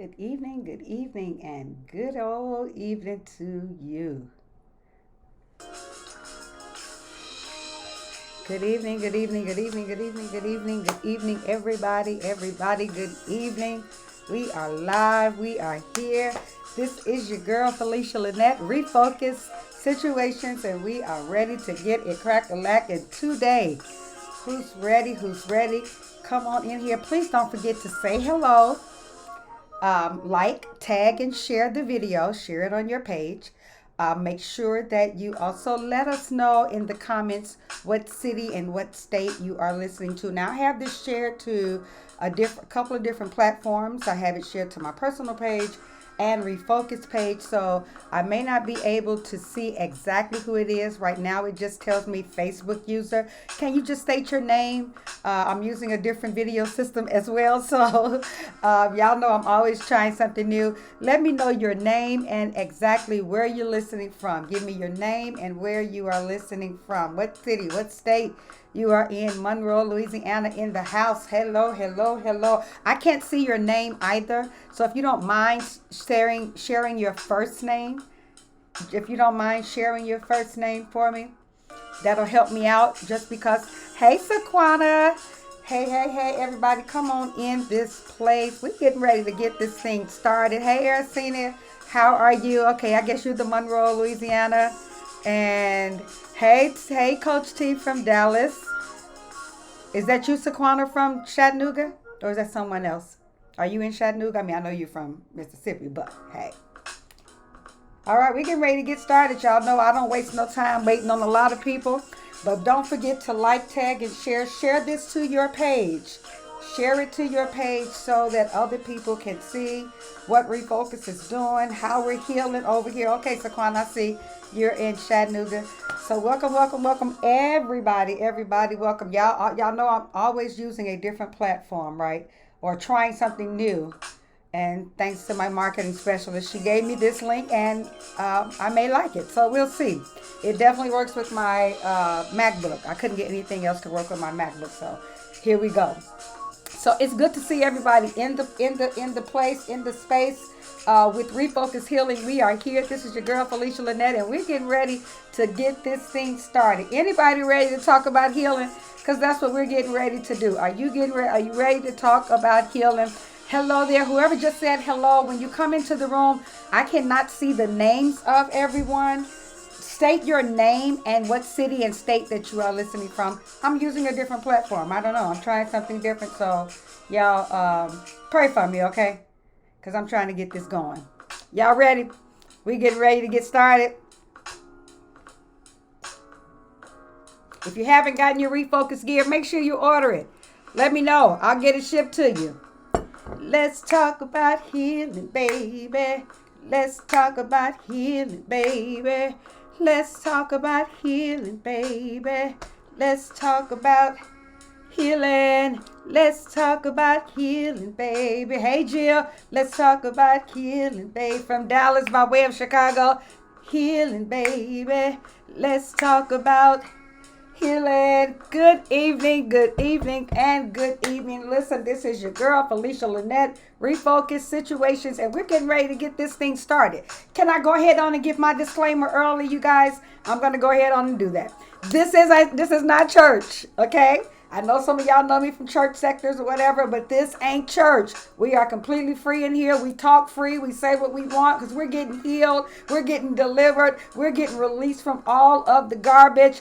good evening, and good old evening to you. Good evening, good evening, good evening, good evening, good evening, good evening, everybody, good evening. We are live, we are here. This is your girl, Felicia Lynette, Refocus Situations, and we are ready to get it crack-a-lackin' today. Who's ready? Who's ready? Come on in here. Please don't forget to say hello, like, tag, and share the video. Share it on your page. Make sure that you also let us know in the comments what city and what state you are listening to. Now, I have this shared to a couple of different platforms. I have it shared to my personal page and Refocus page, so I may not be able to see exactly who it is right now. It just tells me Facebook user. Can you just state your name? I'm using a different video system as well, so y'all know I'm always trying something new. Let me know your name and exactly where you're listening from. Give me your name and where you are listening from. What city, what state you are in. Monroe, Louisiana, in the house. Hello, hello, hello. I can't see your name either, so if you don't mind sharing your first name, if you don't mind sharing your first name for me, that'll help me out. Just because. Hey, Saquana. Hey, hey, hey, everybody, come on in this place. We're getting ready to get this thing started. Hey, Aracina, how are you? Okay, I guess you're the Monroe, Louisiana. And hey, Coach T from Dallas. Is that you, Saquana, from Chattanooga? Or is that someone else? Are you in Chattanooga? I mean, I know you're from Mississippi, but hey. All right, we're getting ready to get started. Y'all know I don't waste no time waiting on a lot of people. But don't forget to like, tag, and share. Share this to your page. Share it to your page so that other people can see what Refocus is doing, how we're healing over here. Okay, Saquon, I see you're in Chattanooga. So welcome, welcome, welcome, everybody, welcome. Y'all know I'm always using a different platform, right? Or trying something new. And thanks to my marketing specialist, she gave me this link, and I may like it. So we'll see. It definitely works with my MacBook. I couldn't get anything else to work with my MacBook, so here we go. So it's good to see everybody in the place, in the space with Refocus Healing. We are here. This is your girl Felicia Lynette, and we're getting ready to get this thing started. Anybody ready to talk about healing? Because that's what we're getting ready to do. Are you getting ready? Are you ready to talk about healing? Hello there. Whoever just said hello. When you come into the room, I cannot see the names of everyone. State your name and what city and state that you are listening from. I'm using a different platform. I don't know. I'm trying something different. So y'all pray for me, okay? Because I'm trying to get this going. Y'all ready? We getting ready to get started. If you haven't gotten your Refocus gear, make sure you order it. Let me know. I'll get it shipped to you. Let's talk about healing, baby. Let's talk about healing, baby. Let's talk about healing, baby. Let's talk about healing. Let's talk about healing, baby. Hey, Jill. Let's talk about healing, baby. From Dallas by way of Chicago. Healing, baby. Let's talk about healing. Good evening, and good evening. Listen, this is your girl, Felicia Lynette, Refocus Situations, and we're getting ready to get this thing started. Can I go ahead on and give my disclaimer early, you guys? I'm going to go ahead on and do that. This is not church, okay? I know some of y'all know me from church sectors or whatever, but this ain't church. We are completely free in here. We talk free. We say what we want because we're getting healed. We're getting delivered. We're getting released from all of the garbage.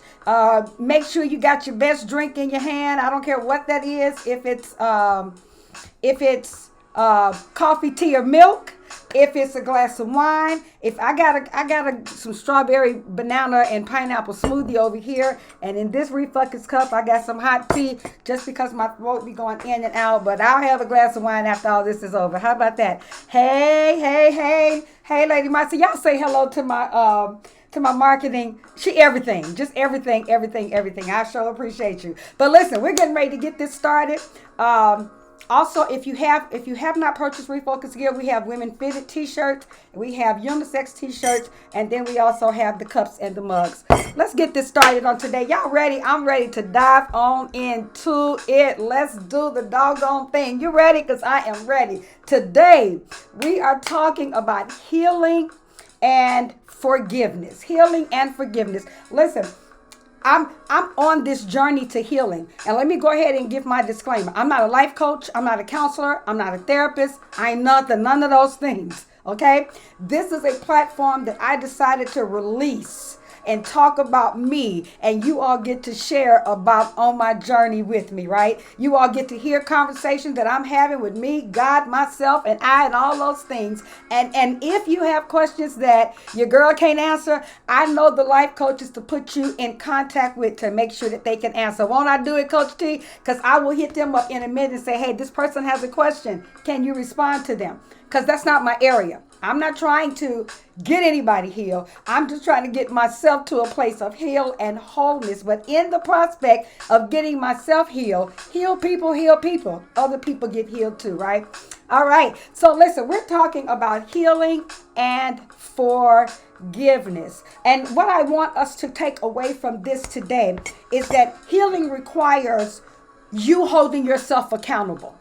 Make sure you got your best drink in your hand. I don't care what that is. If it's coffee, tea, or milk. If it's a glass of wine, if I got some strawberry, banana, and pineapple smoothie over here, and in this Refocus cup, I got some hot tea, just because my throat be going in and out, but I'll have a glass of wine after all this is over. How about that? Hey, Lady Marcia, y'all say hello to my marketing. Everything. I sure appreciate you. But listen, we're getting ready to get this started. Also, if you have not purchased Refocus gear, we have women fitted t-shirts, we have unisex t-shirts, and then we also have the cups and the mugs. Let's get this started on today. Y'all ready? I'm ready to dive on into it. Let's do the doggone thing. You ready? Because I am ready. Today, we are talking about healing and forgiveness. Healing and forgiveness. Listen, I'm on this journey to healing. And let me go ahead and give my disclaimer. I'm not a life coach. I'm not a counselor. I'm not a therapist. I ain't none of those things. Okay? This is a platform that I decided to release and talk about me, and you all get to share about on my journey with me, right? You all get to hear conversations that I'm having with me, God, myself, and I, and all those things. And if you have questions that your girl can't answer, I know the life coaches to put you in contact with to make sure that they can answer. Won't I do it, Coach T? Because I will hit them up in a minute and say, hey, this person has a question. Can you respond to them? Because that's not my area. I'm not trying to get anybody healed. I'm just trying to get myself to a place of heal and wholeness. But in the prospect of getting myself healed, heal people, other people get healed too, right? All right. So listen, we're talking about healing and forgiveness. And what I want us to take away from this today is that healing requires you holding yourself accountable.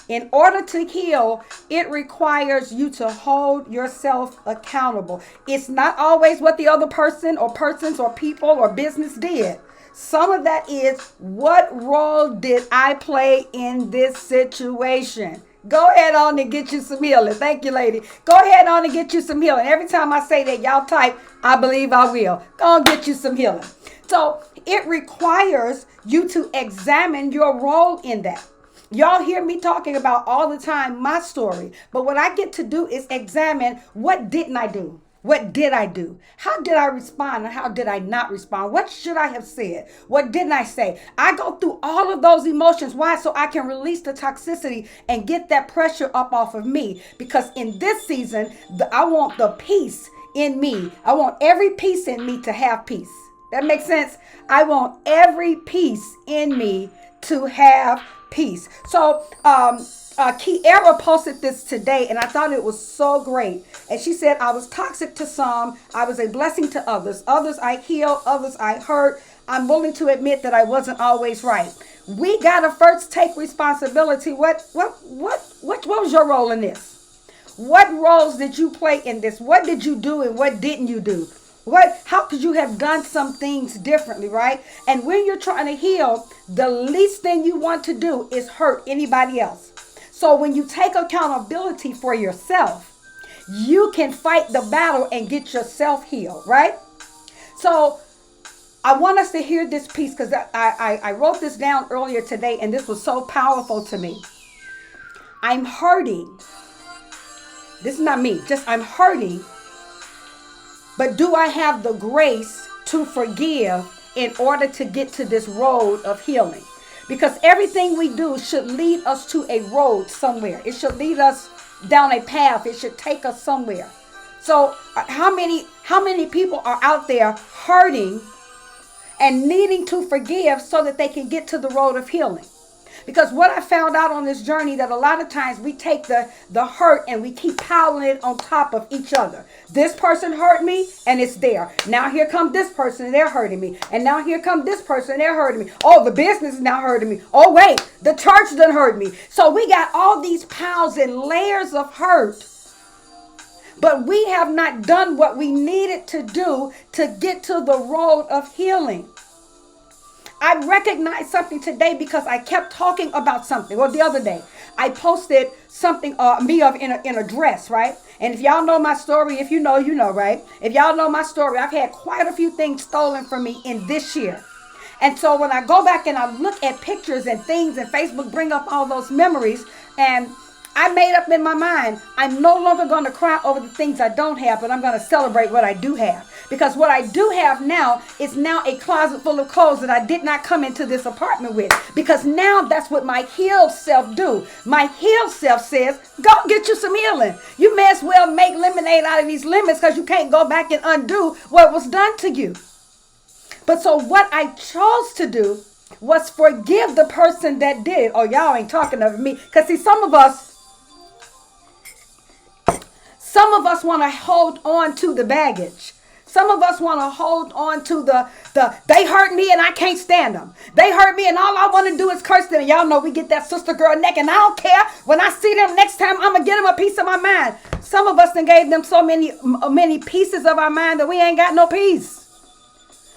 In order to heal, it requires you to hold yourself accountable. It's not always what the other person or persons or people or business did. Some of that is, what role did I play in this situation? Go ahead on and get you some healing. Thank you, lady. Go ahead on and get you some healing. Every time I say that, y'all type, I believe I will. Go on, get you some healing. So it requires you to examine your role in that. Y'all hear me talking about all the time my story, but what I get to do is examine, what didn't I do? What did I do? How did I respond and how did I not respond? What should I have said? What didn't I say? I go through all of those emotions. Why? So I can release the toxicity and get that pressure up off of me. Because in this season, I want the peace in me. I want every piece in me to have peace. That makes sense? I want every piece in me to have peace. So Kiara posted this today, and I thought it was so great. And she said, I was toxic to some, I was a blessing to others. Others I healed, others I hurt. I'm willing to admit that I wasn't always right. We gotta first take responsibility. What was your role in this? What roles did you play in this? What did you do and what didn't you do? How could you have done some things differently, right? And when you're trying to heal, the least thing you want to do is hurt anybody else. So when you take accountability for yourself, you can fight the battle and get yourself healed, right? So I want us to hear this piece, because I wrote this down earlier today, and this was so powerful to me. I'm hurting. This is not me, just I'm hurting. But do I have the grace to forgive in order to get to this road of healing? Because everything we do should lead us to a road somewhere. It should lead us down a path. It should take us somewhere. So how many people are out there hurting and needing to forgive so that they can get to the road of healing? Because what I found out on this journey, that a lot of times we take the hurt and we keep piling it on top of each other. This person hurt me and it's there. Now here comes this person and they're hurting me. And now here comes this person and they're hurting me. Oh, the business is now hurting me. Oh, wait, the church done hurt me. So we got all these piles and layers of hurt. But we have not done what we needed to do to get to the road of healing. I recognized something today because I kept talking about something. Well, the other day, I posted something in a dress, right? And if y'all know my story, if you know, you know, right? If y'all know my story, I've had quite a few things stolen from me in this year. And so when I go back and I look at pictures and things, and Facebook bring up all those memories, and I made up in my mind, I'm no longer going to cry over the things I don't have, but I'm going to celebrate what I do have. Because what I do have now is now a closet full of clothes that I did not come into this apartment with. Because now that's what my healed self do. My healed self says, go get you some healing. You may as well make lemonade out of these lemons, because you can't go back and undo what was done to you. But so what I chose to do was forgive the person that did it. Oh, y'all ain't talking to me. Because see, some of us want to hold on to the baggage. Some of us want to hold on to the they hurt me and I can't stand them. They hurt me and all I want to do is curse them. Y'all know we get that sister girl neck, and I don't care. When I see them next time, I'm going to get them a piece of my mind. Some of us done gave them so many pieces of our mind that we ain't got no peace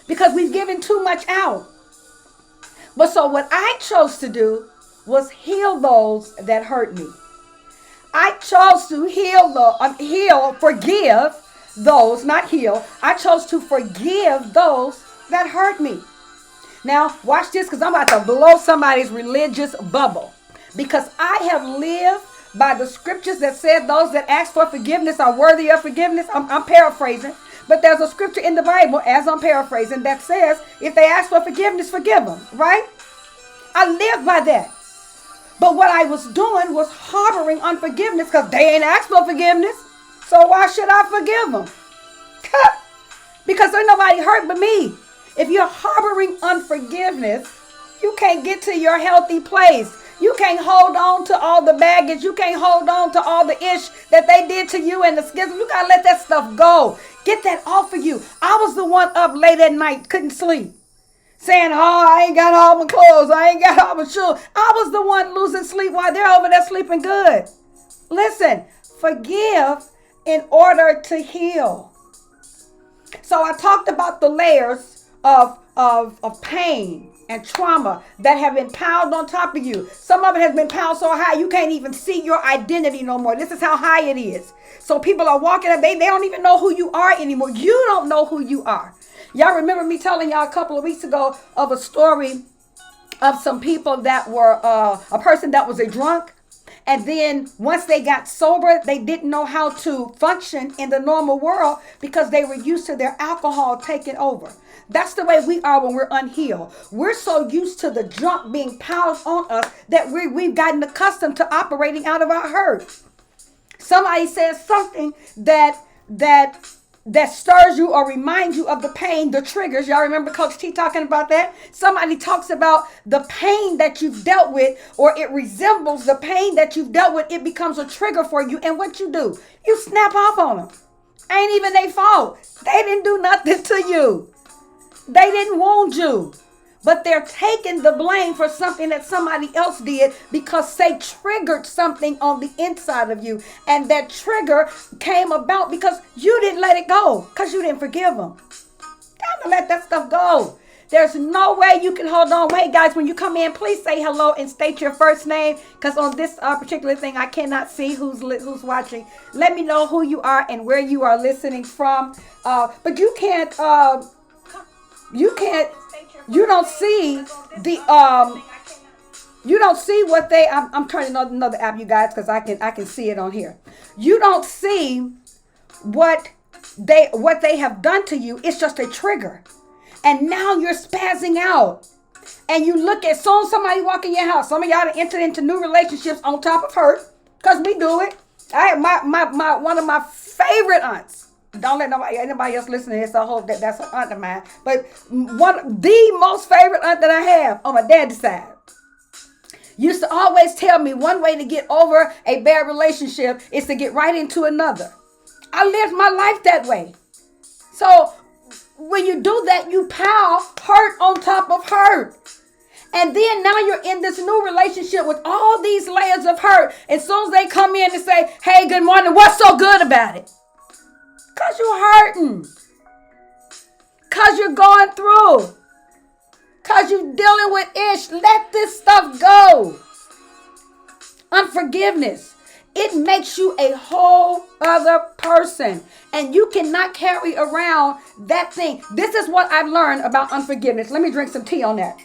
because we've given too much out. But so what I chose to do was heal those that hurt me. I chose to forgive those, not heal. I chose to forgive those that hurt me. Now, watch this, because I'm about to blow somebody's religious bubble. Because I have lived by the scriptures that said those that ask for forgiveness are worthy of forgiveness. I'm paraphrasing. But there's a scripture in the Bible, as I'm paraphrasing, that says if they ask for forgiveness, forgive them, right? I live by that. But what I was doing was harboring unforgiveness because they ain't asked for forgiveness. So why should I forgive them? Because ain't nobody hurt but me. If you're harboring unforgiveness, you can't get to your healthy place. You can't hold on to all the baggage. You can't hold on to all the ish that they did to you and the schism. You got to let that stuff go. Get that off of you. I was the one up late at night, couldn't sleep, saying, oh, I ain't got all my clothes. I ain't got all my shoes. I was the one losing sleep while they're over there sleeping good. Listen, forgive in order to heal. So I talked about the layers of pain and trauma that have been piled on top of you. Some of it has been piled so high you can't even see your identity no more. This is how high it is. So people are walking up, they don't even know who you are anymore. You don't know who you are. Y'all remember me telling y'all a couple of weeks ago of a story of some people that were a person that was a drunk. And then once they got sober, they didn't know how to function in the normal world because they were used to their alcohol taking over. That's the way we are when we're unhealed. We're so used to the junk being piled on us that we've gotten accustomed to operating out of our hurt. Somebody says something that stirs you or reminds you of the pain, the triggers. Y'all remember Coach T talking about that? Somebody talks about the pain that you've dealt with, or it resembles the pain that you've dealt with. It becomes a trigger for you. And what you do? You snap off on them. Ain't even their fault. They didn't do nothing to you. They didn't wound you. But they're taking the blame for something that somebody else did because they triggered something on the inside of you. And that trigger came about because you didn't let it go, because you didn't forgive them. Time to let that stuff go. There's no way you can hold on. Wait, guys, when you come in, please say hello and state your first name, because on this particular thing, I cannot see who's watching. Let me know who you are and where you are listening from. But you can't, you don't see the, you don't see what they, I'm turning on another app, you guys, because I can see it on here. You don't see what they have done to you. It's just a trigger. And now you're spazzing out. And you look at soon somebody walk in your house. Some of y'all have entered into new relationships on top of hurt, because we do it. I have my one of my favorite aunts. Don't let anybody else listen to this. I hope that's an aunt of mine. But the most favorite aunt that I have on my dad's side used to always tell me one way to get over a bad relationship is to get right into another. I lived my life that way. So when you do that, you pile hurt on top of hurt. And then now you're in this new relationship with all these layers of hurt. As soon as they come in and say, hey, good morning, what's so good about it? Because you're hurting. Because you're going through. Because you're dealing with ish. Let this stuff go. Unforgiveness. It makes you a whole other person. And you cannot carry around that thing. This is what I've learned about unforgiveness. Let me drink some tea on that.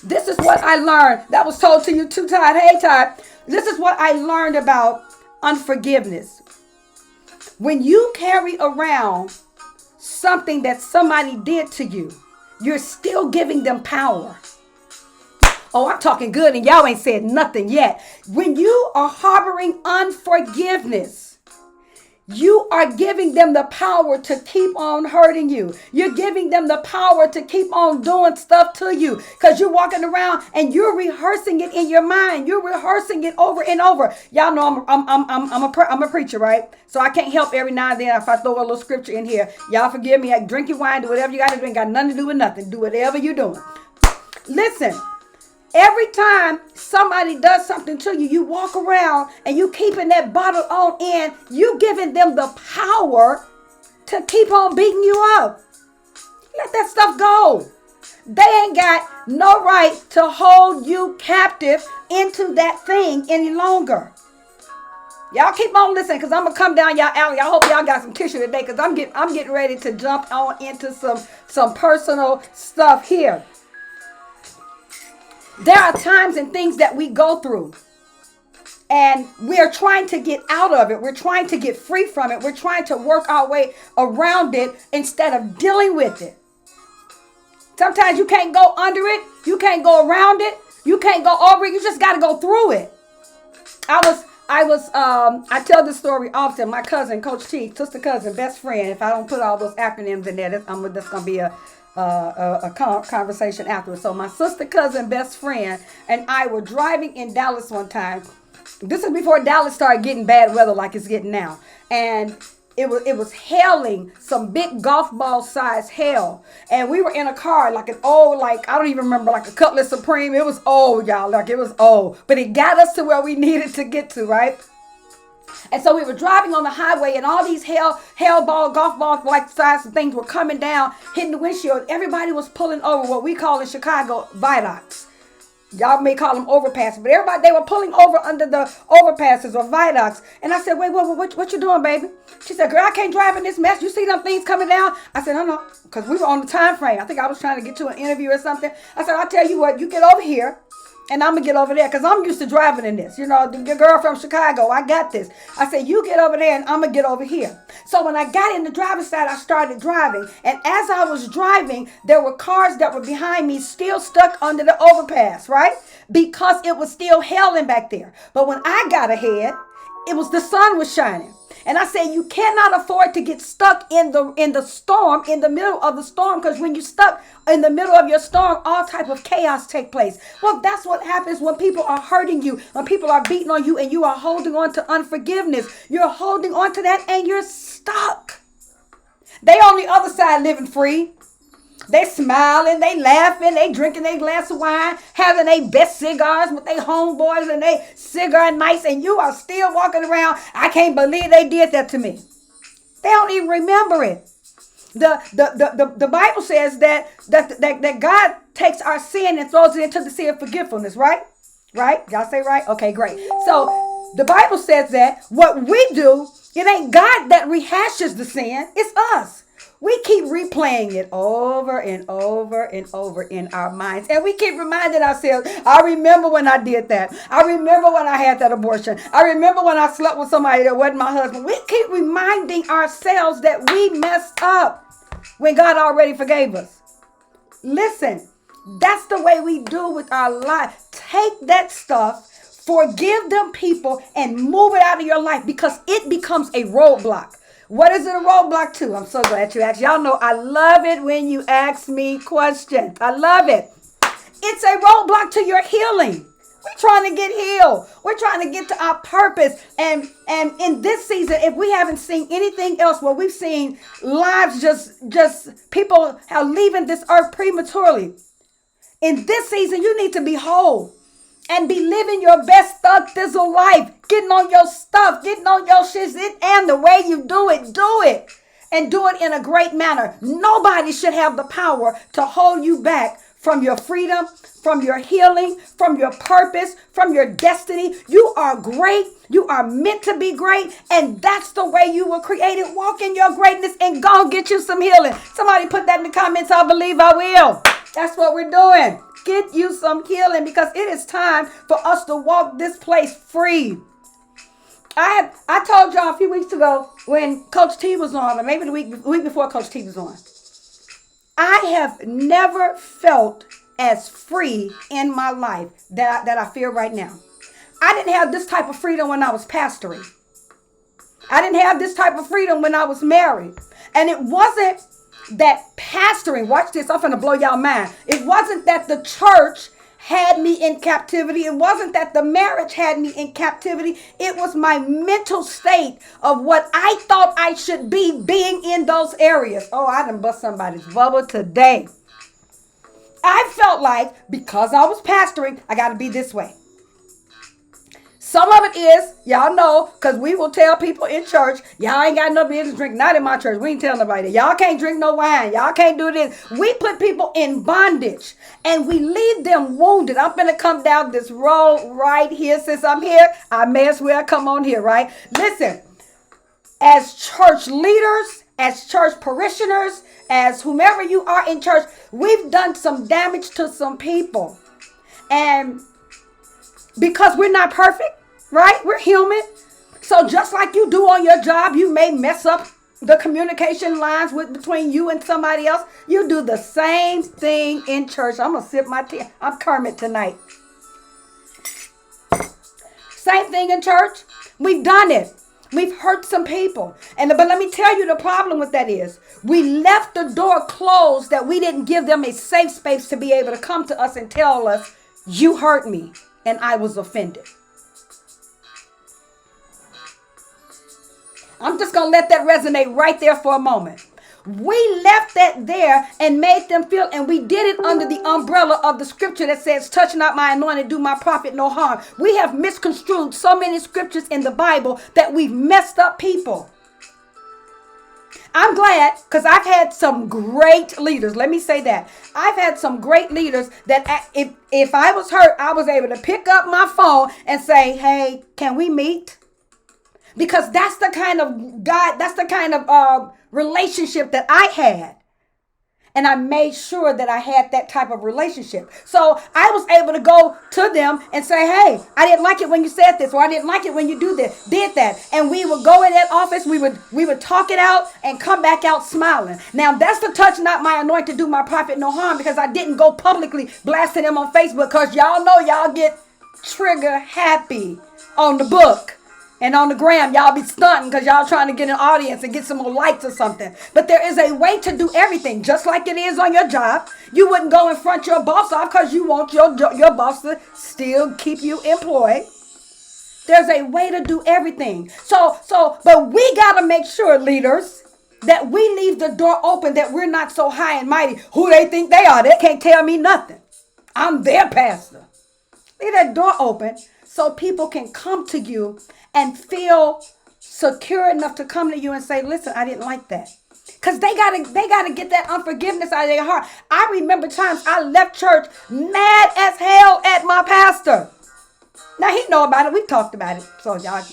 This is what I learned. That was told to you too, Todd. Hey, Todd. This is what I learned about unforgiveness. When you carry around something that somebody did to you, you're still giving them power. Oh, I'm talking good and y'all ain't said nothing yet. When you are harboring unforgiveness, you are giving them the power to keep on hurting you. You're giving them the power to keep on doing stuff to you because you're walking around and you're rehearsing it in your mind. You're rehearsing it over and over. Y'all know I'm a preacher, right? So I can't help every now and then if I throw a little scripture in here. Y'all forgive me. Drink your wine, do whatever you got to drink. Got nothing to do with nothing. Do whatever you're doing. Listen. Every time somebody does something to you, you walk around and you keeping that bottle on in, you giving them the power to keep on beating you up. Let that stuff go. They ain't got no right to hold you captive into that thing any longer. Y'all keep on listening because I'm going to come down y'all alley. I hope y'all got some tissue today because I'm getting ready to jump on into some personal stuff here. There are times and things that we go through and we're trying to get out of it. We're trying to get free from it. We're trying to work our way around it instead of dealing with it. Sometimes you can't go under it. You can't go around it. You can't go over it. You just got to go through it. I tell this story often. My cousin, Coach T, sister cousin, best friend. If I don't put all those acronyms in there, that's going to be a conversation afterwards. So my sister, cousin, best friend, and I were driving in Dallas one time. This is before Dallas started getting bad weather like it's getting now. And it was hailing, some big golf ball size hail. And we were in a car, like an old, I don't even remember, like a Cutlass Supreme. It was old, y'all. It was old. But it got us to where we needed to get to, right? And so we were driving on the highway and all these golf ball like size things were coming down, hitting the windshield. Everybody was pulling over what we call in Chicago viaducts. Y'all may call them overpasses, but they were pulling over under the overpasses or viaducts. And I said, wait, what you doing, baby? She said, girl, I can't drive in this mess. You see them things coming down? I said, no, because we were on the time frame. I think I was trying to get to an interview or something. I said, I'll tell you what, you get over here. And I'm going to get over there because I'm used to driving in this. You know, the girl from Chicago, I got this. I said, you get over there and I'm going to get over here. So when I got in the driver's side, I started driving. And as I was driving, there were cars that were behind me still stuck under the overpass, right? Because it was still hailing back there. But when I got ahead, the sun was shining. And I said, you cannot afford to get stuck in the storm, in the middle of the storm, because when you're stuck in the middle of your storm, all type of chaos take place. Well, that's what happens when people are hurting you, when people are beating on you, and you are holding on to unforgiveness. You're holding on to that, and you're stuck. They on the other side living free. They smiling, they laughing, they drinking their glass of wine, having their best cigars with their homeboys and they cigar nights, and you are still walking around. I can't believe they did that to me. They don't even remember it. The Bible says that God takes our sin and throws it into the sea of forgetfulness, right? Right? Y'all say right? Okay, great. So the Bible says that what we do, it ain't God that rehashes the sin, it's us. We keep replaying it over and over and over in our minds. And we keep reminding ourselves, I remember when I did that. I remember when I had that abortion. I remember when I slept with somebody that wasn't my husband. We keep reminding ourselves that we messed up when God already forgave us. Listen, that's the way we do with our life. Take that stuff, forgive them people, and move it out of your life because it becomes a roadblock. What is it a roadblock to? I'm so glad you asked. Y'all know I love it when you ask me questions. I love it. It's a roadblock to your healing. We're trying to get healed. We're trying to get to our purpose. And in this season, if we haven't seen anything else, well, we've seen lives just people are leaving this earth prematurely. In this season, you need to be whole and be living your best thug thizzle life, getting on your stuff, getting on your shit, and the way you do it, and do it in a great manner. Nobody should have the power to hold you back from your freedom, from your healing, from your purpose, from your destiny. You are great. You are meant to be great, and that's the way you were created. Walk in your greatness and go get you some healing. Somebody put that in the comments. I believe I will. That's what we're doing. Get you some healing because it is time for us to walk this place free. I told y'all a few weeks ago when Coach T was on, or maybe the week before Coach T was on, I have never felt as free in my life that I feel right now. I didn't have this type of freedom when I was pastoring. I didn't have this type of freedom when I was married. And it wasn't that pastoring, watch this, I'm finna blow y'all mind. It wasn't that the church had me in captivity. It wasn't that the marriage had me in captivity. It was my mental state of what I thought I should be being in those areas. Oh, I done bust somebody's bubble today. I felt like because I was pastoring, I got to be this way. Some of it is, y'all know, because we will tell people in church, y'all ain't got no business drinking. Not in my church. We ain't telling nobody. Y'all can't drink no wine. Y'all can't do this. We put people in bondage and we leave them wounded. I'm going to come down this road right here. Since I'm here, I may as well come on here, right? Listen, as church leaders, as church parishioners, as whomever you are in church, we've done some damage to some people. And because we're not perfect, right? We're human. So just like you do on your job, you may mess up the communication lines between you and somebody else. You do the same thing in church. I'm going to sip my tea. I'm Kermit tonight. Same thing in church. We've done it. We've hurt some people. But let me tell you the problem with that is we left the door closed, that we didn't give them a safe space to be able to come to us and tell us, you hurt me and I was offended. I'm just going to let that resonate right there for a moment. We left that there and made them feel, and we did it under the umbrella of the scripture that says, touch not my anointed, do my prophet no harm. We have misconstrued so many scriptures in the Bible that we've messed up people. I'm glad, because I've had some great leaders. Let me say that. I've had some great leaders that if I was hurt, I was able to pick up my phone and say, hey, can we meet? Because that's the kind of God, that's the kind of relationship that I had. And I made sure that I had that type of relationship. So I was able to go to them and say, hey, I didn't like it when you said this, or I didn't like it when you did that. And we would go in that office, we would talk it out and come back out smiling. Now that's the touch not my anointed, do my prophet no harm, because I didn't go publicly blasting them on Facebook, because y'all know y'all get trigger happy on the book. And on the gram, y'all be stunting because y'all trying to get an audience and get some more likes or something. But there is a way to do everything, just like it is on your job. You wouldn't go and front your boss off because you want your boss to still keep you employed. There's a way to do everything. But we got to make sure, leaders, that we leave the door open, that we're not so high and mighty. Who they think they are, they can't tell me nothing. I'm their pastor. Leave that door open so people can come to you and feel secure enough to come to you and say, listen, I didn't like that. Because they gotta get that unforgiveness out of their heart. I remember times I left church mad as hell at my pastor. Now he know about it. We talked about it. So y'all,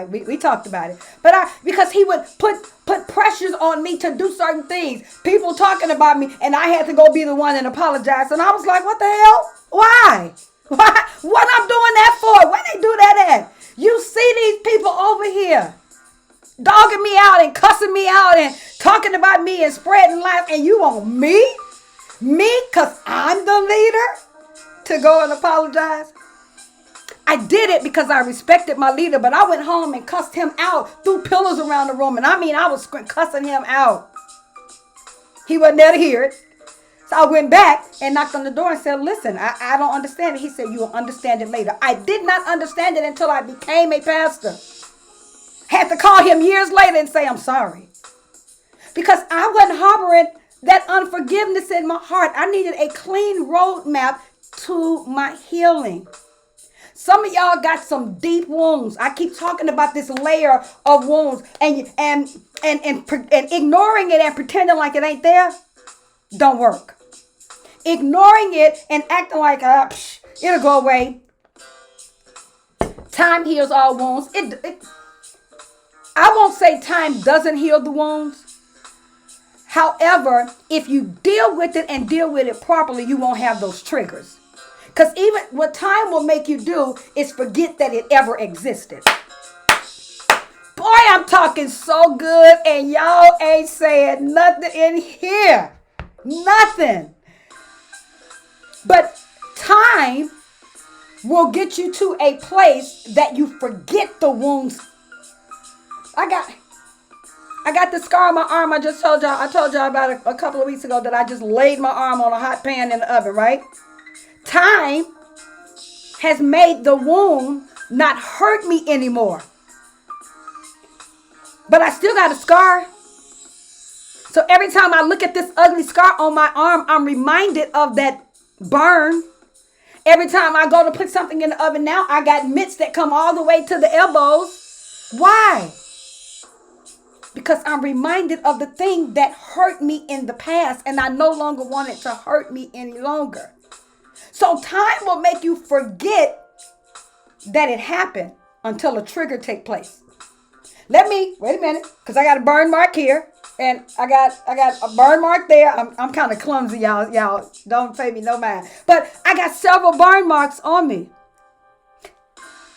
we talked about it. But because he would put pressures on me to do certain things. People talking about me, and I had to go be the one and apologize. And I was like, what the hell? Why? What I'm doing that for? Where they do that at? You see these people over here dogging me out and cussing me out and talking about me and spreading lies, and you want me? Me? Because I'm the leader to go and apologize? I did it because I respected my leader, but I went home and cussed him out, threw pillows around the room, and I was cussing him out. He wasn't there to hear it. So I went back and knocked on the door and said, listen, I don't understand it. He said, you will understand it later. I did not understand it until I became a pastor. Had to call him years later and say, I'm sorry. Because I wasn't harboring that unforgiveness in my heart. I needed a clean roadmap to my healing. Some of y'all got some deep wounds. I keep talking about this layer of wounds, and ignoring it and pretending like it ain't there don't work. Ignoring it and acting like it'll go away. Time heals all wounds. I won't say time doesn't heal the wounds. However, if you deal with it and deal with it properly, you won't have those triggers. Because even what time will make you do is forget that it ever existed. Boy, I'm talking so good and y'all ain't saying nothing in here. Nothing. But time will get you to a place that you forget the wounds. I got this scar on my arm. I told y'all about a couple of weeks ago that I just laid my arm on a hot pan in the oven, right? Time has made the wound not hurt me anymore. But I still got a scar. So every time I look at this ugly scar on my arm, I'm reminded of that burn. Every time I go to put something in the oven now, I got mitts that come all the way to the elbows. Why? Because I'm reminded of the thing that hurt me in the past, and I no longer want it to hurt me any longer. So time will make you forget that it happened until a trigger take place. Wait a minute, because I got a burn mark here, and I got a burn mark there. I'm kind of clumsy, y'all. Y'all don't pay me no mind. But I got several burn marks on me.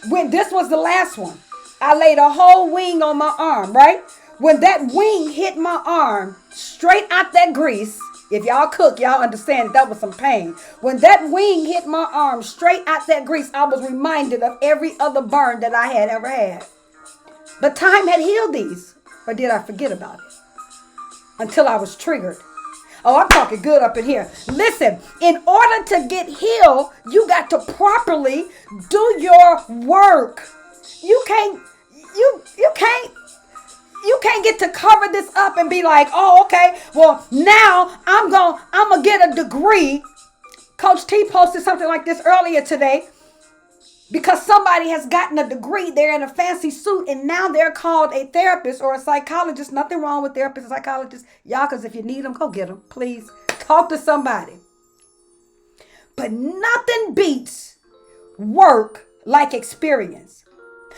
When this was the last one, I laid a whole wing on my arm, right? When that wing hit my arm, straight out that grease, if y'all cook, y'all understand that was some pain. When that wing hit my arm, straight out that grease, I was reminded of every other burn that I had ever had. But time had healed these, or did I forget about it? Until I was triggered. Oh, I'm talking good up in here. Listen, in order to get healed, you got to properly do your work. You can't get to cover this up and be like, oh, okay, well, now I'm gonna get a degree. Coach T posted something like this earlier today. Because somebody has gotten a degree, they're in a fancy suit, and now they're called a therapist or a psychologist. Nothing wrong with therapists and psychologists. Y'all, because if you need them, go get them. Please talk to somebody. But nothing beats work like experience.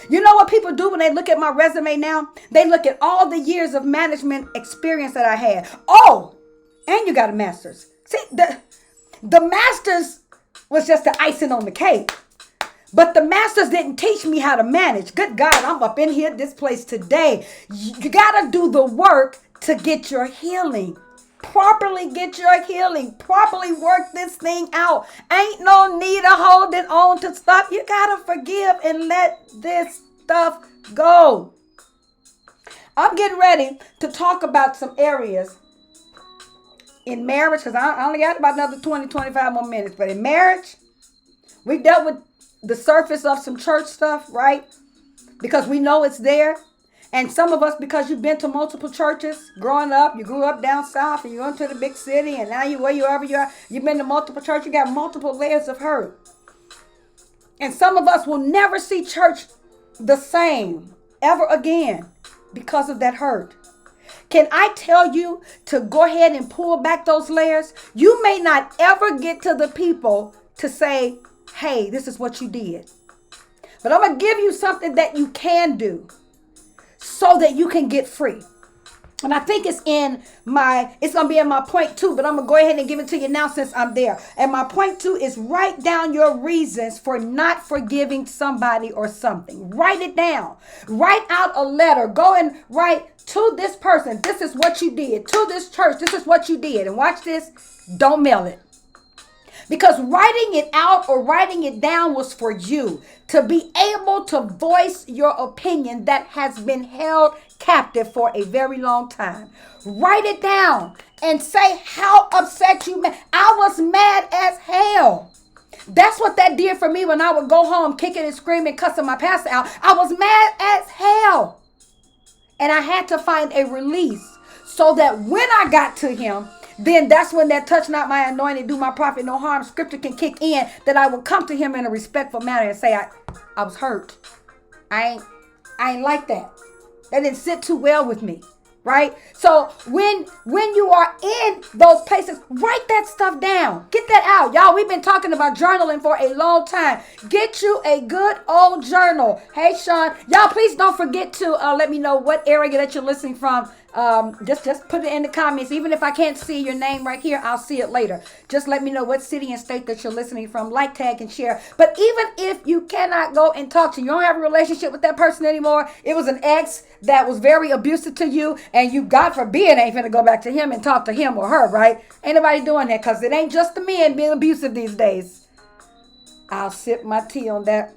You know what people do when they look at my resume now? They look at all the years of management experience that I had. Oh, and you got a master's. See, the master's was just the icing on the cake. But the masters didn't teach me how to manage. Good God, I'm up in here, this place today. You got to do the work to get your healing. Properly get your healing. Properly work this thing out. Ain't no need of holding on to stuff. You got to forgive and let this stuff go. I'm getting ready to talk about some areas in marriage, because I only got about another 25 more minutes. But in marriage, we dealt with the surface of some church stuff, right? Because we know it's there. And some of us, because you've been to multiple churches growing up, you grew up down south and you went to the big city, and now wherever you are, you've been to multiple churches, you got multiple layers of hurt. And some of us will never see church the same ever again because of that hurt. Can I tell you to go ahead and pull back those layers? You may not ever get to the people to say, hey, this is what you did. But I'm going to give you something that you can do so that you can get free. And I think it's going to be in my point 2, but I'm going to go ahead and give it to you now since I'm there. And my point 2 is write down your reasons for not forgiving somebody or something. Write it down. Write out a letter. Go and write to this person, this is what you did. To this church, this is what you did. And watch this, don't mail it. Because writing it out or writing it down was for you to be able to voice your opinion that has been held captive for a very long time. Write it down and say how upset you made. I was mad as hell. That's what that did for me when I would go home kicking and screaming, cussing my pastor out. I was mad as hell. And I had to find a release so that when I got to him, then that's when that touch not my anointed, do my prophet no harm scripture can kick in, that I will come to him in a respectful manner and say, I was hurt. I ain't like that. That didn't sit too well with me. Right? So when you are in those places, write that stuff down. Get that out. Y'all, we've been talking about journaling for a long time. Get you a good old journal. Hey, Sean. Y'all, please don't forget to let me know what area that you're listening from. Just put it in the comments. Even if I can't see your name right here, I'll see it later. Just let me know what city and state that you're listening from. Like, tag, and share. But even if you cannot go and talk to, you don't have a relationship with that person anymore. It was an ex that was very abusive to you, and you, God forbid, ain't finna go back to him and talk to him or her, right? Ain't nobody doing that, because it ain't just the men being abusive these days. I'll sip my tea on that.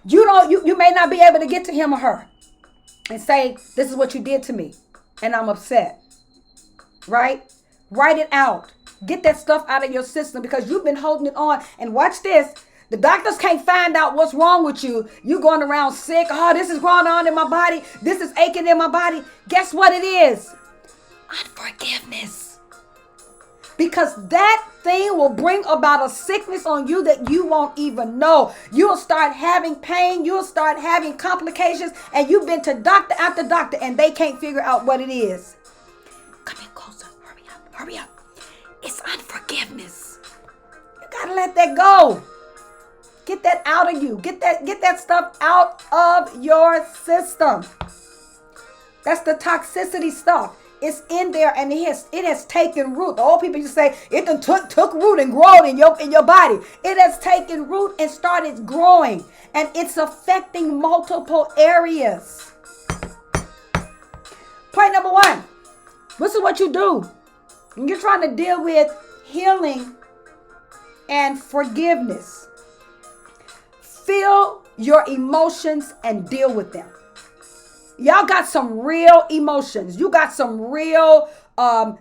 You may not be able to get to him or her and say, this is what you did to me, and I'm upset. Right? Write it out. Get that stuff out of your system because you've been holding it on. And watch this. The doctors can't find out what's wrong with you. You going around sick. Oh, this is going on in my body. This is aching in my body. Guess what it is? Unforgiveness. Because that thing will bring about a sickness on you that you won't even know. You'll start having pain. You'll start having complications. And you've been to doctor after doctor and they can't figure out what it is. Come in closer. Hurry up. Hurry up. It's unforgiveness. You gotta let that go. Get that out of you. Get that stuff out of your system. That's the toxicity stuff. It's in there and it has taken root. The old people used to say it done took root and grown in your body. It has taken root and started growing, and it's affecting multiple areas. Point number 1. This is what you do when you're trying to deal with healing and forgiveness. Feel your emotions and deal with them. Y'all got some real emotions. You got some real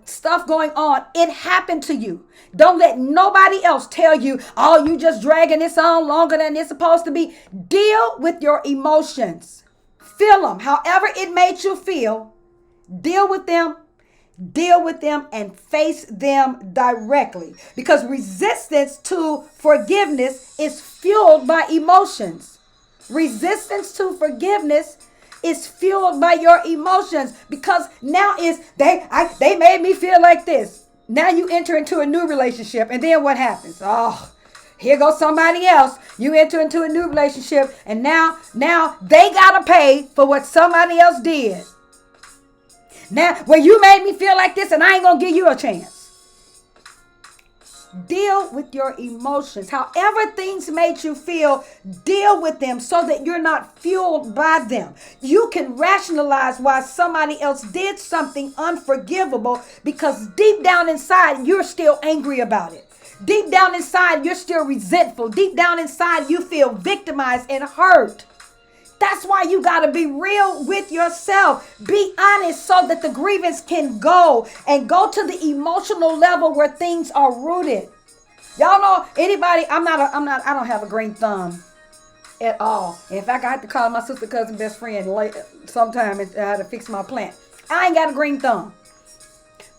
stuff going on. It happened to you. Don't let nobody else tell you, oh, you just dragging this on longer than it's supposed to be. Deal with your emotions. Feel them. However it made you feel, deal with them. Deal with them and face them directly. Because resistance to forgiveness is fueled by emotions. Resistance to forgiveness is fueled by your emotions, because now they made me feel like this. Now you enter into a new relationship, and then what happens? Oh, here goes somebody else. You enter into a new relationship, and now they gotta pay for what somebody else did. Now, well, you made me feel like this, and I ain't gonna give you a chance. Deal with your emotions. However things made you feel, deal with them so that you're not fueled by them. You can rationalize why somebody else did something unforgivable because deep down inside, you're still angry about it. Deep down inside, you're still resentful. Deep down inside, you feel victimized and hurt. That's why you got to be real with yourself. Be honest so that the grievance can go and go to the emotional level where things are rooted. Y'all know anybody, I don't have a green thumb at all. In fact, I had to call my sister, cousin, best friend sometime and I had to fix my plant. I ain't got a green thumb.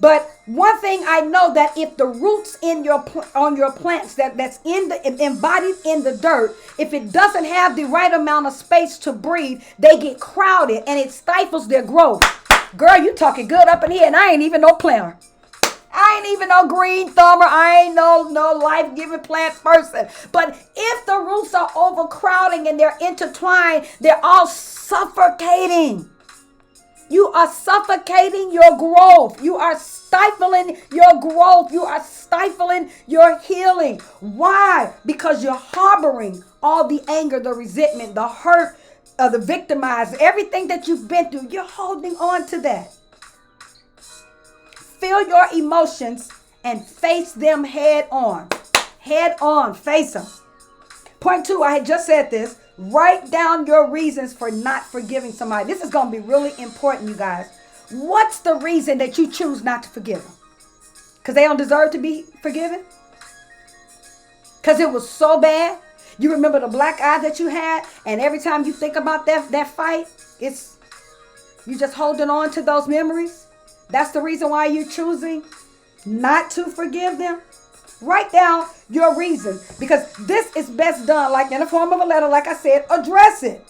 But one thing I know, that if the roots in on your plants that's embodied in the dirt, if it doesn't have the right amount of space to breathe, they get crowded and it stifles their growth. Girl, you talking good up in here, and I ain't even no planter. I ain't even no green thumber. I ain't no life-giving plant person. But if the roots are overcrowding and they're intertwined, they're all suffocating. You are suffocating your growth. You are stifling your growth. You are stifling your healing. Why? Because you're harboring all the anger, the resentment, the hurt, the victimized, everything that you've been through. You're holding on to that. Feel your emotions and face them head on. Head on. Face them. Point 2, I had just said this. Write down your reasons for not forgiving somebody. This is going to be really important, you guys. What's the reason that you choose not to forgive them? Because they don't deserve to be forgiven? Because it was so bad? You remember the black eye that you had, and every time you think about that fight, you just holding on to those memories? That's the reason why you're choosing not to forgive them? Write down your reason, because this is best done like in the form of a letter. Like I said, address it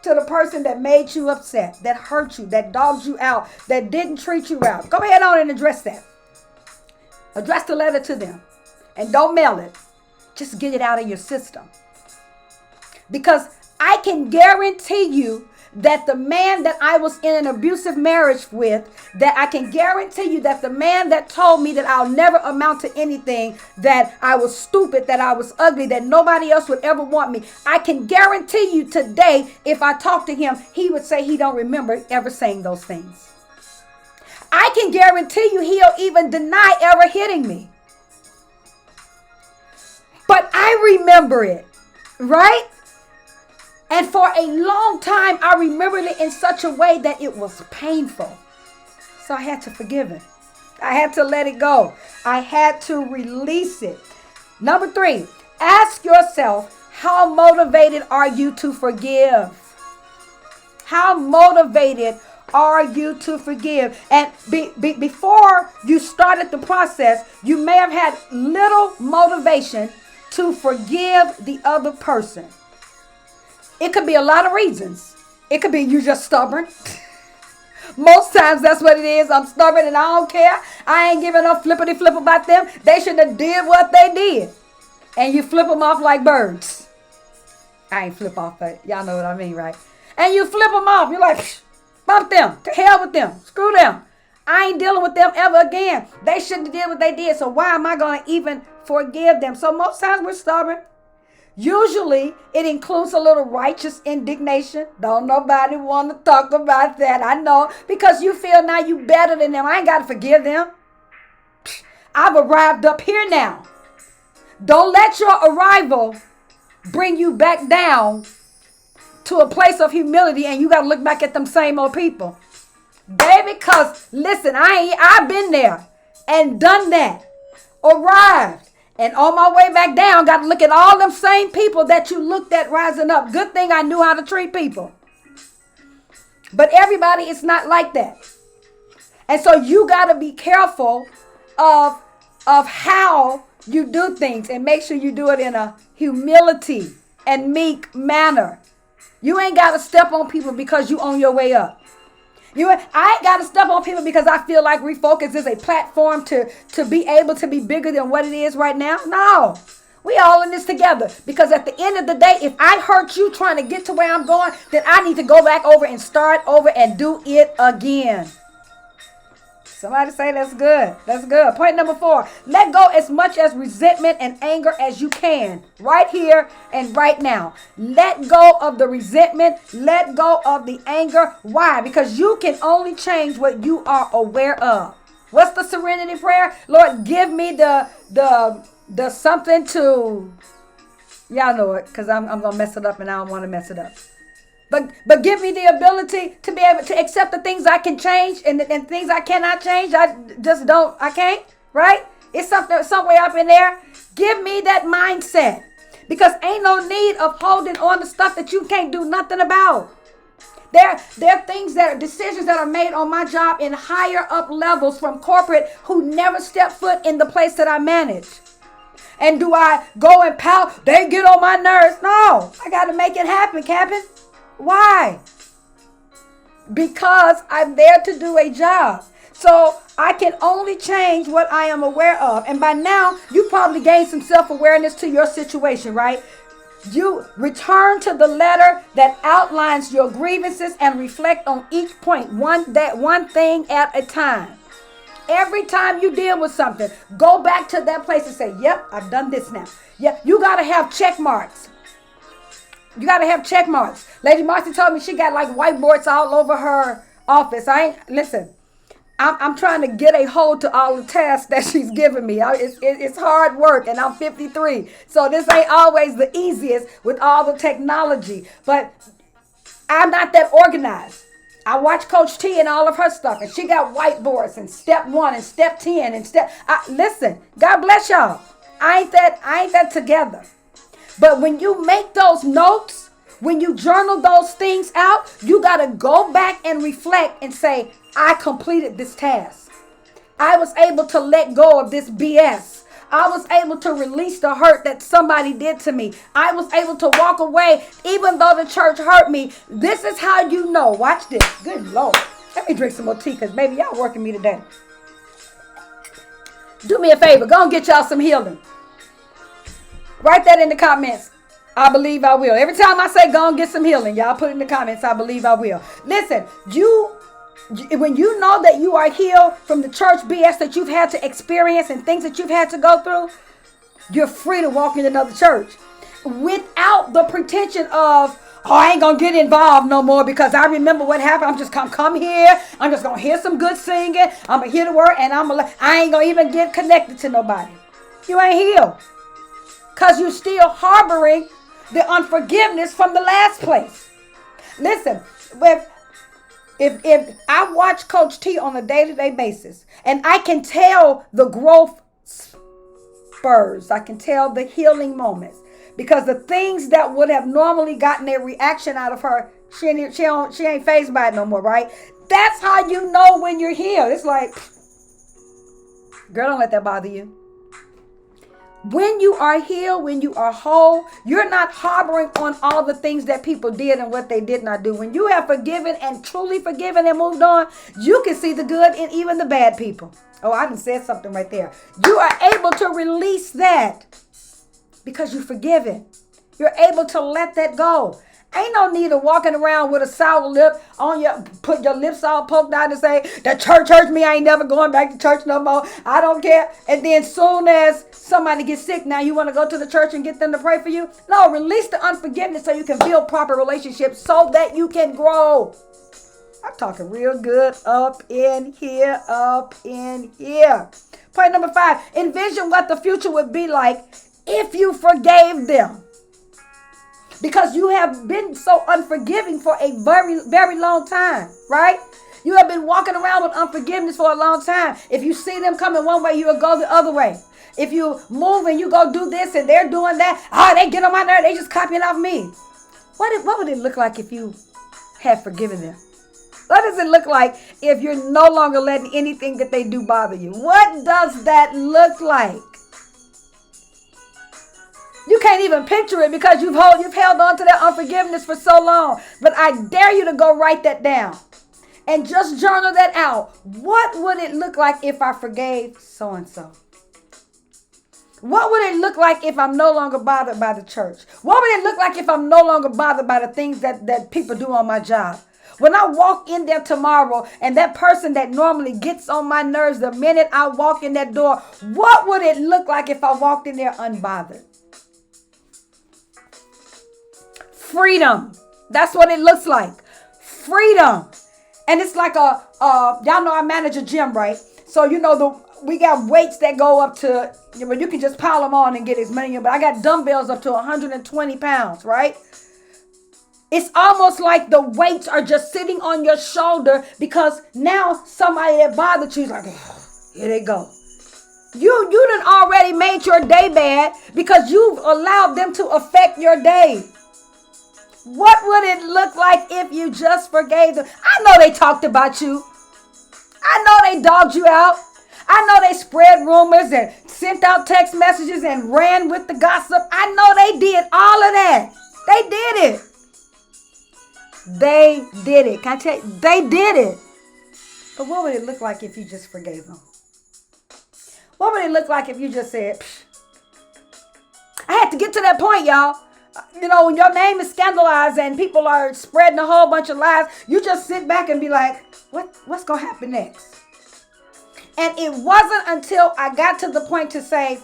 to the person that made you upset, that hurt you, that dogged you out, that didn't treat you out. Go ahead on and address that. Address the letter to them, and don't mail it. Just get it out of your system, because I can guarantee you that the man that I was in an abusive marriage with, that I can guarantee you that the man that told me that I'll never amount to anything, that I was stupid, that I was ugly, that nobody else would ever want me, I can guarantee you today, if I talk to him, he would say he don't remember ever saying those things. I can guarantee you he'll even deny ever hitting me. But I remember it, right? And for a long time, I remembered it in such a way that it was painful. So I had to forgive him. I had to let it go. I had to release it. Number 3, ask yourself, how motivated are you to forgive? How motivated are you to forgive? And before you started the process, you may have had little motivation to forgive the other person. It could be a lot of reasons. It could be you just stubborn. Most times that's what it is. I'm stubborn and I don't care. I ain't giving no flippity flip about them. They shouldn't have did what they did. And you flip them off like birds. I ain't flip off, but y'all know what I mean, right? And you flip them off. You're like, bump them. To hell with them. Screw them. I ain't dealing with them ever again. They shouldn't have did what they did. So why am I going to even forgive them? So most times we're stubborn. Usually it includes a little righteous indignation. Don't nobody want to talk about that. I know, because you feel now you better than them. I ain't got to forgive them. I've arrived up here now. Don't let your arrival bring you back down to a place of humility and you got to look back at them same old people. Baby, because listen, I've been there and done that. Arrived. And on my way back down, got to look at all them same people that you looked at rising up. Good thing I knew how to treat people. But everybody is not like that. And so you got to be careful of how you do things and make sure you do it in a humility and meek manner. You ain't got to step on people because you on your way up. I ain't got to step on people because I feel like Refocus is a platform to be able to be bigger than what it is right now. No, we all in this together, because at the end of the day, if I hurt you trying to get to where I'm going, then I need to go back over and start over and do it again. Somebody say that's good. That's good. Point number 4, let go as much as resentment and anger as you can right here and right now. Let go of the resentment. Let go of the anger. Why? Because you can only change what you are aware of. What's the serenity prayer? Lord, give me the something to, y'all know it, because I'm going to mess it up and I don't want to mess it up. But give me the ability to be able to accept the things I can change and things I cannot change. I can't, right? It's somewhere up in there. Give me that mindset, because ain't no need of holding on to stuff that you can't do nothing about. There are things decisions that are made on my job in higher up levels from corporate who never step foot in the place that I manage. And do I go and pout? They get on my nerves. No, I got to make it happen, Captain. Why? Because I'm there to do a job. So I can only change what I am aware of. And by now, you probably gained some self-awareness to your situation, right? You return to the letter that outlines your grievances and reflect on each point, one thing at a time. Every time you deal with something, go back to that place and say, yep, I've done this now. Yeah, you got to have check marks. You got to have check marks. Lady Marcy told me she got like whiteboards all over her office. I'm trying to get a hold to all the tasks that she's giving me. It's hard work, and I'm 53. So this ain't always the easiest with all the technology. But I'm not that organized. I watch Coach T and all of her stuff, and she got whiteboards and step 1 and step 10 and listen, God bless y'all. I ain't that together. But when you make those notes, when you journal those things out, you got to go back and reflect and say, I completed this task. I was able to let go of this BS. I was able to release the hurt that somebody did to me. I was able to walk away even though the church hurt me. This is how you know. Watch this. Good Lord. Let me drink some more tea, because baby, y'all working me today. Do me a favor. Go and get y'all some healing. Write that in the comments. I believe I will. Every time I say go and get some healing, y'all put it in the comments. I believe I will. Listen, when you know that you are healed from the church BS that you've had to experience and things that you've had to go through, you're free to walk in another church without the pretension of, I ain't gonna get involved no more because I remember what happened. I'm just come here. I'm just gonna hear some good singing. I'm gonna hear the word, and I ain't gonna even get connected to nobody. You ain't healed. Because you're still harboring the unforgiveness from the last place. Listen, if I watch Coach T on a day-to-day basis, and I can tell the growth spurs, I can tell the healing moments, because the things that would have normally gotten a reaction out of her, she ain't fazed by it no more, right? That's how you know when you're healed. It's like, girl, don't let that bother you. When you are healed, when you are whole, you're not harboring on all the things that people did and what they did not do. When you have forgiven and truly forgiven and moved on, you can see the good in even the bad people. Oh, I done said something right there. You are able to release that because you've forgiven. You're able to let that go. Ain't no need of walking around with a sour lip on your, put your lips all poked out and say, the church hurts me, I ain't never going back to church no more. I don't care. And then soon as somebody gets sick, now you want to go to the church and get them to pray for you? No, release the unforgiveness so you can build proper relationships so that you can grow. I'm talking real good up in here, up in here. Point number 5, envision what the future would be like if you forgave them. Because you have been so unforgiving for a very, very long time, right? You have been walking around with unforgiveness for a long time. If you see them coming one way, you will go the other way. If you move and you go do this and they're doing that, they get on my nerve, they just copying off me. What would it look like if you had forgiven them? What does it look like if you're no longer letting anything that they do bother you? What does that look like? You can't even picture it because you've held on to that unforgiveness for so long. But I dare you to go write that down and just journal that out. What would it look like if I forgave so-and-so? What would it look like if I'm no longer bothered by the church? What would it look like if I'm no longer bothered by the things that people do on my job? When I walk in there tomorrow and that person that normally gets on my nerves the minute I walk in that door, what would it look like if I walked in there unbothered? Freedom. That's what it looks like. Freedom. And it's like y'all know I manage a gym, right? So we got weights that go up to, you can just pile them on and get as many, but I got dumbbells up to 120 pounds, right? It's almost like the weights are just sitting on your shoulder because now somebody that bothered you is like, here they go. You done already made your day bad because you've allowed them to affect your day. What would it look like if you just forgave them? I know they talked about you. I know they dogged you out. I know they spread rumors and sent out text messages and ran with the gossip. I know they did all of that. They did it. They did it. Can I tell you? They did it. But what would it look like if you just forgave them? What would it look like if you just said, psh. I had to get to that point, y'all. When your name is scandalized and people are spreading a whole bunch of lies, you just sit back and be like, what's going to happen next? And it wasn't until I got to the point to say,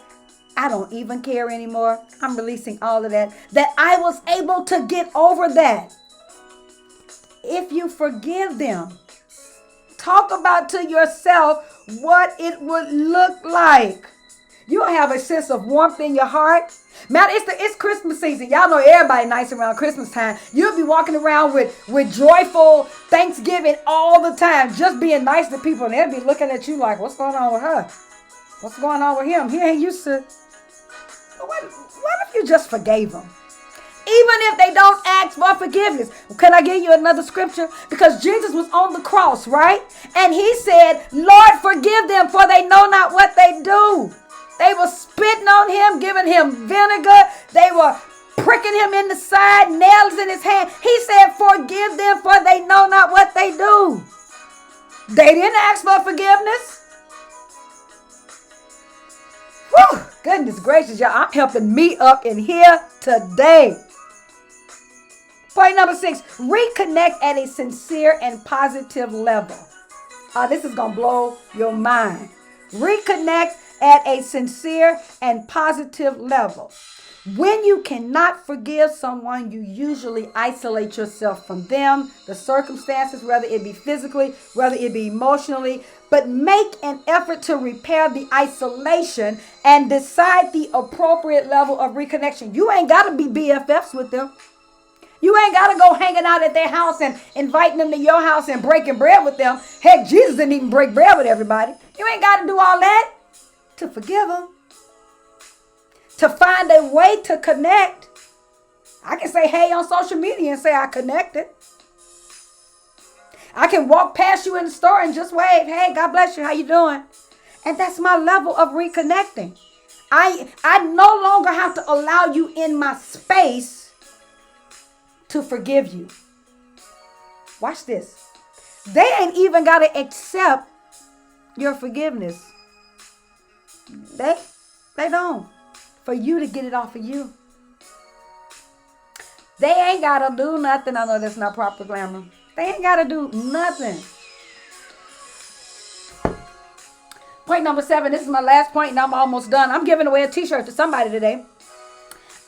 I don't even care anymore. I'm releasing all of that I was able to get over that. If you forgive them, talk about to yourself what it would look like. You'll have a sense of warmth in your heart. Man, it's Christmas season. Y'all know everybody nice around Christmas time. You'll be walking around with joyful Thanksgiving all the time, just being nice to people. And they'll be looking at you like, what's going on with her? What's going on with him? He ain't used to. What if you just forgave them? Even if they don't ask for forgiveness. Can I give you another scripture? Because Jesus was on the cross, right? And he said, Lord, forgive them, for they know not what they do. They were spitting on him, giving him vinegar. They were pricking him in the side, nails in his hand. He said, forgive them, for they know not what they do. They didn't ask for forgiveness. Whew, goodness gracious, y'all. I'm helping me up in here today. Point number 6, reconnect at a sincere and positive level. This is going to blow your mind. Reconnect at a sincere and positive level. When you cannot forgive someone, you usually isolate yourself from them, the circumstances, whether it be physically, whether it be emotionally, but make an effort to repair the isolation and decide the appropriate level of reconnection. You ain't got to be BFFs with them. You ain't got to go hanging out at their house and inviting them to your house and breaking bread with them. Heck, Jesus didn't even break bread with everybody. You ain't got to do all that to forgive them. To find a way to connect. I can say hey on social media and say I connected. I can walk past you in the store and just wave. Hey, God bless you. How you doing? And that's my level of reconnecting. I no longer have to allow you in my space to forgive you. Watch this. They ain't even got to accept your forgiveness. They don't. For you to get it off of you. They ain't got to do nothing. I know that's not proper grammar. They ain't got to do nothing. Point number 7. This is my last point and I'm almost done. I'm giving away a t-shirt to somebody today.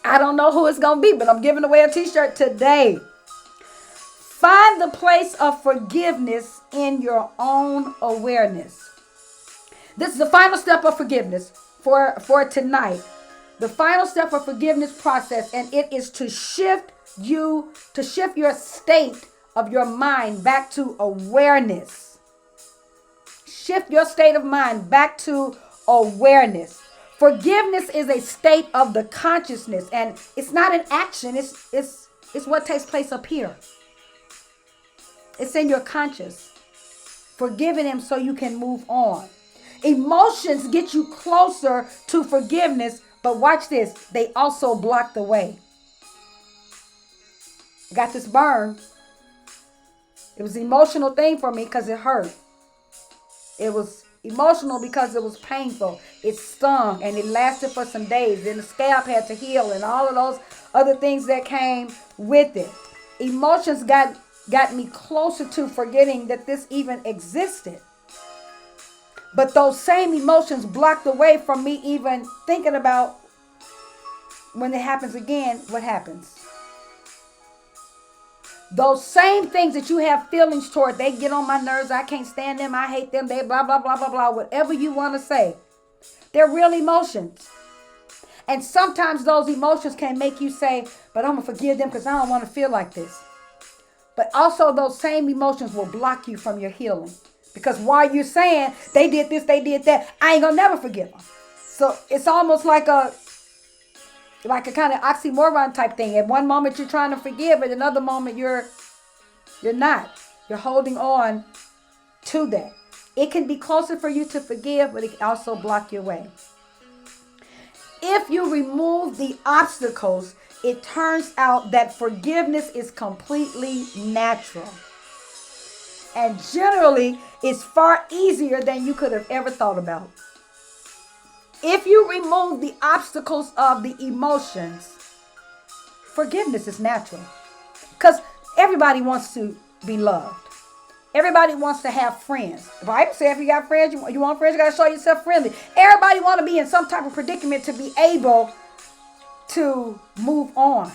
I don't know who it's going to be, but I'm giving away a t-shirt today. Find the place of forgiveness in your own awareness. This is the final step of forgiveness for tonight. The final step of forgiveness process, and it is to shift your state of your mind back to awareness. Shift your state of mind back to awareness. Forgiveness is a state of the consciousness, and it's not an action. It's what takes place up here. It's in your conscious. Forgiving him so you can move on. Emotions get you closer to forgiveness. But watch this. They also block the way. I got this burn. It was an emotional thing for me because it hurt. It was emotional because it was painful. It stung and it lasted for some days. Then the scalp had to heal and all of those other things that came with it. Emotions got me closer to forgetting that this even existed. But those same emotions blocked the way from me even thinking about when it happens again, what happens. Those same things that you have feelings toward, they get on my nerves. I can't stand them. I hate them. They blah, blah, blah, blah, blah. Whatever you want to say. They're real emotions. And sometimes those emotions can make you say, but I'm going to forgive them because I don't want to feel like this. But also those same emotions will block you from your healing. Because while you're saying they did this, they did that, I ain't gonna never forgive them. So it's almost like a kind of oxymoron type thing. At one moment you're trying to forgive, at another moment you're not. You're holding on to that. It can be closer for you to forgive, but it can also block your way. If you remove the obstacles, it turns out that forgiveness is completely natural. And generally, it's far easier than you could have ever thought about. If you remove the obstacles of the emotions, forgiveness is natural. Because everybody wants to be loved. Everybody wants to have friends. The Bible says if you got friends, you want friends, you got to show yourself friendly. Everybody want to be in some type of predicament to be able to move on.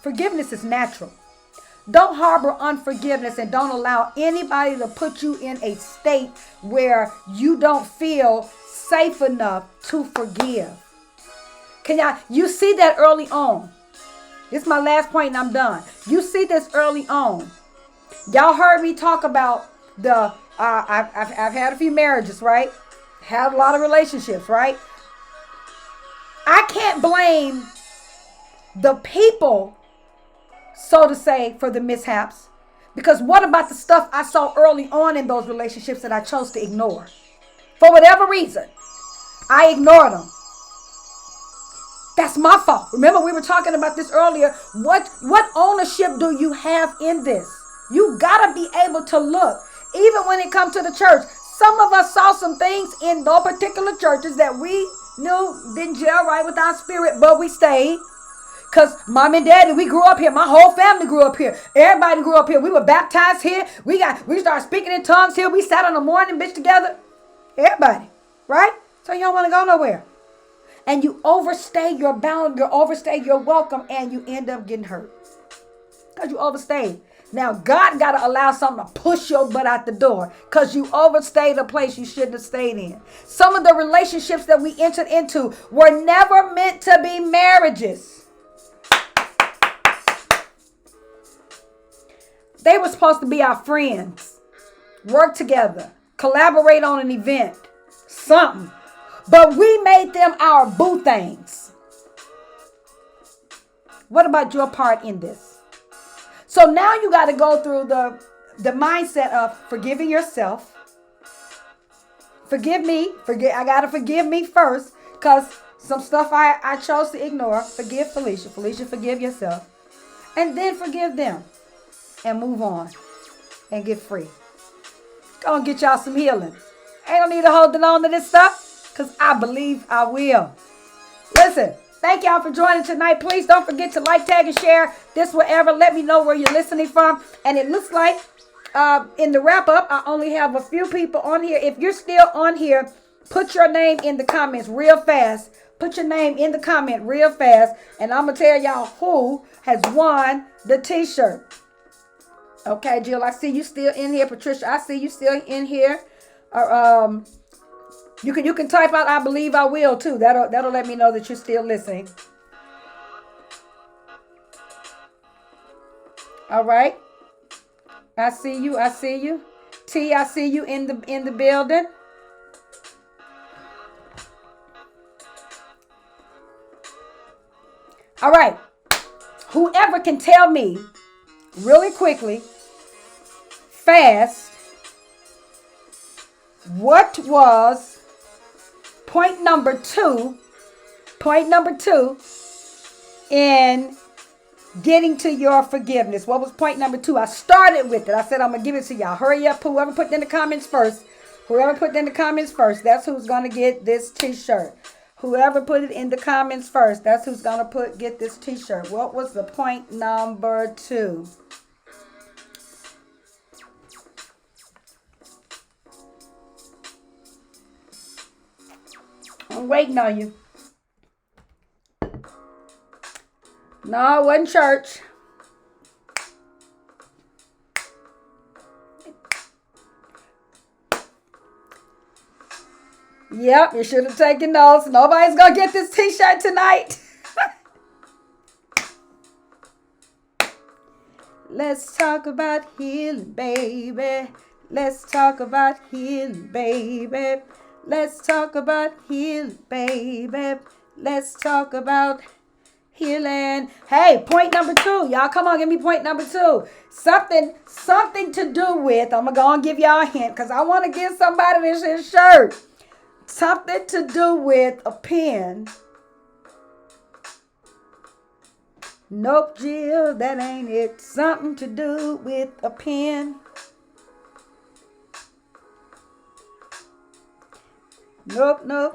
Forgiveness is natural. Don't harbor unforgiveness and don't allow anybody to put you in a state where you don't feel safe enough to forgive. You see that early on. This is my last point and I'm done. You see this early on. Y'all heard me talk about I've had a few marriages, right? Had a lot of relationships, right? I can't blame the people, so to say, for the mishaps. Because what about the stuff I saw early on in those relationships that I chose to ignore? For whatever reason, I ignored them. That's my fault. Remember, we were talking about this earlier. What ownership do you have in this? You got to be able to look. Even when it comes to the church, some of us saw some things in those particular churches that we knew didn't gel right with our spirit, but we stayed. Because mom and daddy, we grew up here. My whole family grew up here. Everybody grew up here. We were baptized here. We started speaking in tongues here. We sat on the morning bitch together. Everybody, right? So you don't want to go nowhere. And you overstay your bound, you overstay your welcome, and you end up getting hurt. Because you overstayed. Now, God got to allow something to push your butt out the door because you overstayed a place you shouldn't have stayed in. Some of the relationships that we entered into were never meant to be marriages. They were supposed to be our friends, work together, collaborate on an event, something. But we made them our boo things. What about your part in this? So now you got to go through the mindset of forgiving yourself. Forgive me. I got to forgive me first because some stuff I chose to ignore. Forgive Felicia. Felicia, forgive yourself. And then forgive them. And move on. And get free. Go and get y'all some healing. Ain't no need to hold on to this stuff because I believe I will. Listen. Thank y'all for joining tonight. Please don't forget to like, tag, and share this wherever. Let me know where you're listening from. And it looks like in the wrap up, I only have a few people on here. If you're still on here, put your name in the comments real fast. Put your name in the comment real fast. And I'm going to tell y'all who has won the t-shirt. Okay, Jill, I see you still in here. Patricia, I see you still in here. You can type out I believe I will too. That'll let me know that you're still listening. All right. I see you. T, I see you in the building. All right. Whoever can tell me really quickly, fast, what was point number two in getting to your forgiveness? What was point number 2? I started with it. I said I'm going to give it to y'all. Hurry up. Whoever put it in the comments first, that's who's going to get this t-shirt. Whoever put it in the comments first, that's who's going to get this t-shirt. What was the point number 2? I'm waiting on you. No, it wasn't church. Yep, you should have taken notes. Nobody's going to get this t-shirt tonight. Let's talk about healing, baby. Let's talk about healing, baby. Let's talk about healing, baby. Let's talk about healing. Hey, point number 2. Y'all come on, give me point number 2. Something to do with, I'm going to go and give y'all a hint because I want to give somebody this shirt. Something to do with a pen. Nope, Jill, that ain't it. Something to do with a pen. Nope. A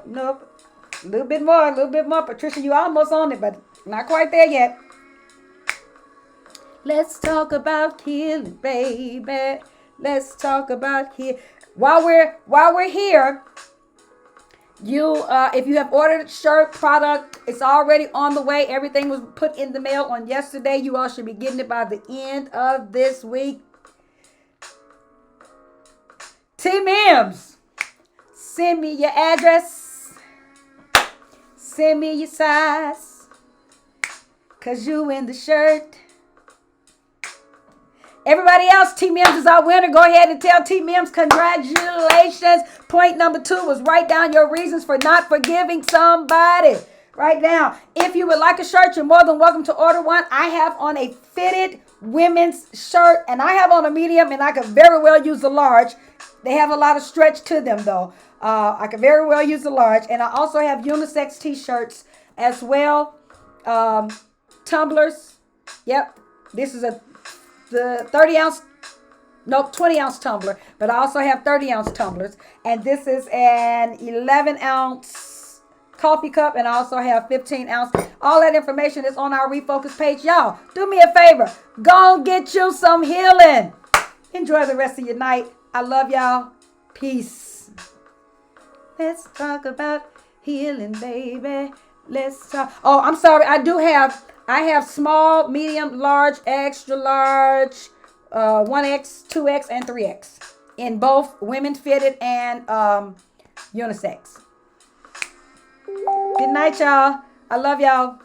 little bit more. Patricia, you almost on it, but not quite there yet. Let's talk about healing, baby. Let's talk about healing. While we're here, if you have ordered a shirt product, it's already on the way. Everything was put in the mail on yesterday. You all should be getting it by the end of this week. T Mims, send me your address. Send me your size. Cause you in the shirt. Everybody else, T Mims is our winner. Go ahead and tell T Mims congratulations. Point number 2 was write down your reasons for not forgiving somebody. Right now, if you would like a shirt, you're more than welcome to order one. I have on a fitted women's shirt, and I have on a medium, and I could very well use a large. They have a lot of stretch to them, though. I could very well use a large, and I also have unisex t-shirts as well. Tumblers. Yep, this is the 20-ounce tumbler, but I also have 30-ounce tumblers, and this is an 11-ounce coffee cup, and I also have 15-ounce. All that information is on our Refocus page. Y'all, do me a favor. Go and get you some healing. Enjoy the rest of your night. I love y'all. Peace. Let's talk about healing, baby. Let's talk. Oh, I'm sorry. I have small, medium, large, extra large, 1X, 2X, and 3X in both women fitted and unisex. Good night, y'all. I love y'all.